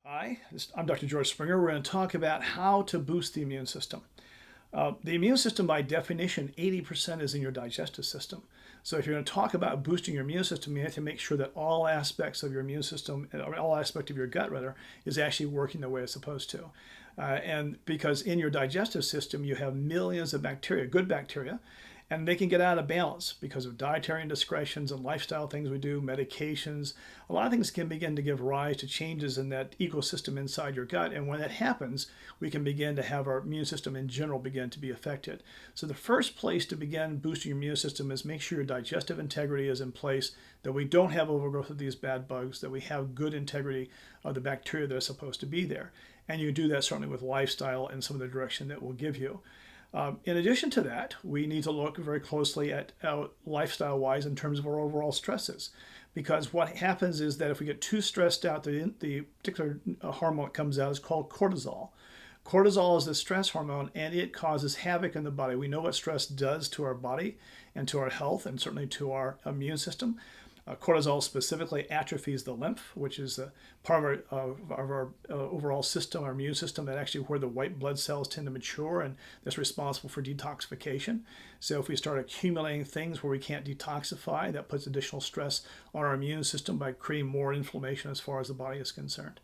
Hi, I'm Dr. George Springer. We're going to talk about how to boost the immune system. The immune system, by definition, 80% is in your digestive system. So if you're going to talk about boosting your immune system, you have to make sure that all aspects of your immune system, or all aspect of your gut rather, is actually working the way it's supposed to. And because in your digestive system, you have millions of bacteria, good bacteria, and they can get out of balance because of dietary indiscretions and lifestyle things we do, medications. A lot of things can begin to give rise to changes in that ecosystem inside your gut. And when that happens, we can begin to have our immune system in general begin to be affected. So the first place to begin boosting your immune system is make sure your digestive integrity is in place, that we don't have overgrowth of these bad bugs, that we have good integrity of the bacteria that are supposed to be there. And you do that certainly with lifestyle and some of the direction that we'll give you. In addition to that, we need to look very closely at lifestyle-wise in terms of our overall stresses. Because what happens is that if we get too stressed out, the particular hormone that comes out is called cortisol. Cortisol is the stress hormone, and it causes havoc in the body. We know what stress does to our body and to our health and certainly to our immune system. Cortisol specifically atrophies the lymph, which is part of our overall system, our immune system, and actually where the white blood cells tend to mature, and that's responsible for detoxification. So if we start accumulating things where we can't detoxify, that puts additional stress on our immune system by creating more inflammation as far as the body is concerned.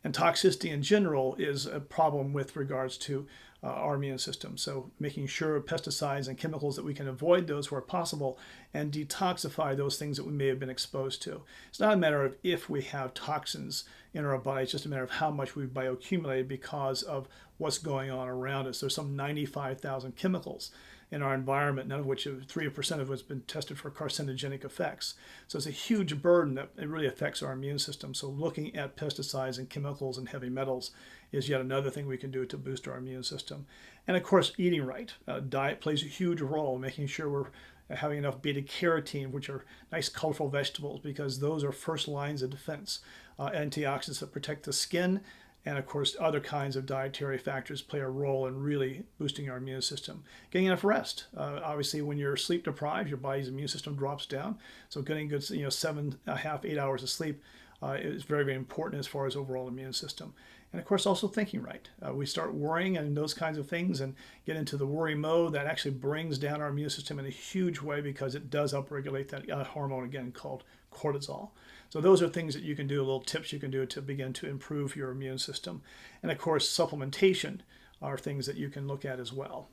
And toxicity in general is a problem with regards to our immune system. So making sure pesticides and chemicals that we can avoid those where possible and detoxify those things that we may have been exposed to. It's not a matter of if we have toxins in our body, it's just a matter of how much we've bioaccumulated because of what's going on around us. There's some 95,000 chemicals in our environment, none of which 3% of has been tested for carcinogenic effects. So it's a huge burden that it really affects our immune system. So looking at pesticides and chemicals and heavy metals is yet another thing we can do to boost our immune system. And of course, eating right. Diet plays a huge role, making sure we're having enough beta carotene, which are nice colorful vegetables, because those are first lines of defense. Antioxidants that protect the skin, and of course, other kinds of dietary factors play a role in really boosting our immune system. Getting enough rest. Obviously, when you're sleep deprived, your body's immune system drops down. So getting good, 7.5, 8 hours of sleep is very, very important as far as overall immune system. And of course, also thinking right. We start worrying and those kinds of things and get into the worry mode. That actually brings down our immune system in a huge way because it does upregulate that hormone, again, called cortisol. So those are things that you can do, little tips you can do to begin to improve your immune system. And of course, supplementation are things that you can look at as well.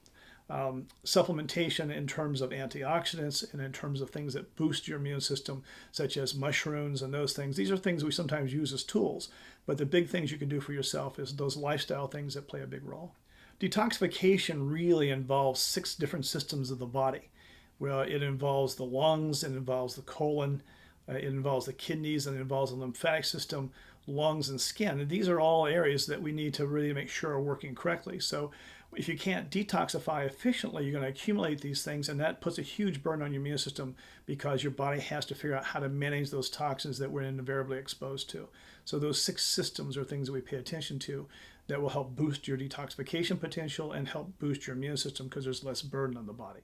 Supplementation in terms of antioxidants and in terms of things that boost your immune system, such as mushrooms and those things. These are things we sometimes use as tools, but the big things you can do for yourself is those lifestyle things that play a big role. Detoxification really involves 6 different systems of the body. Well, it involves the lungs, it involves the colon, it involves the kidneys, and it involves the lymphatic system, lungs, and skin. And these are all areas that we need to really make sure are working correctly. So if you can't detoxify efficiently, you're going to accumulate these things, and that puts a huge burden on your immune system because your body has to figure out how to manage those toxins that we're invariably exposed to. So those 6 systems are things that we pay attention to that will help boost your detoxification potential and help boost your immune system because there's less burden on the body.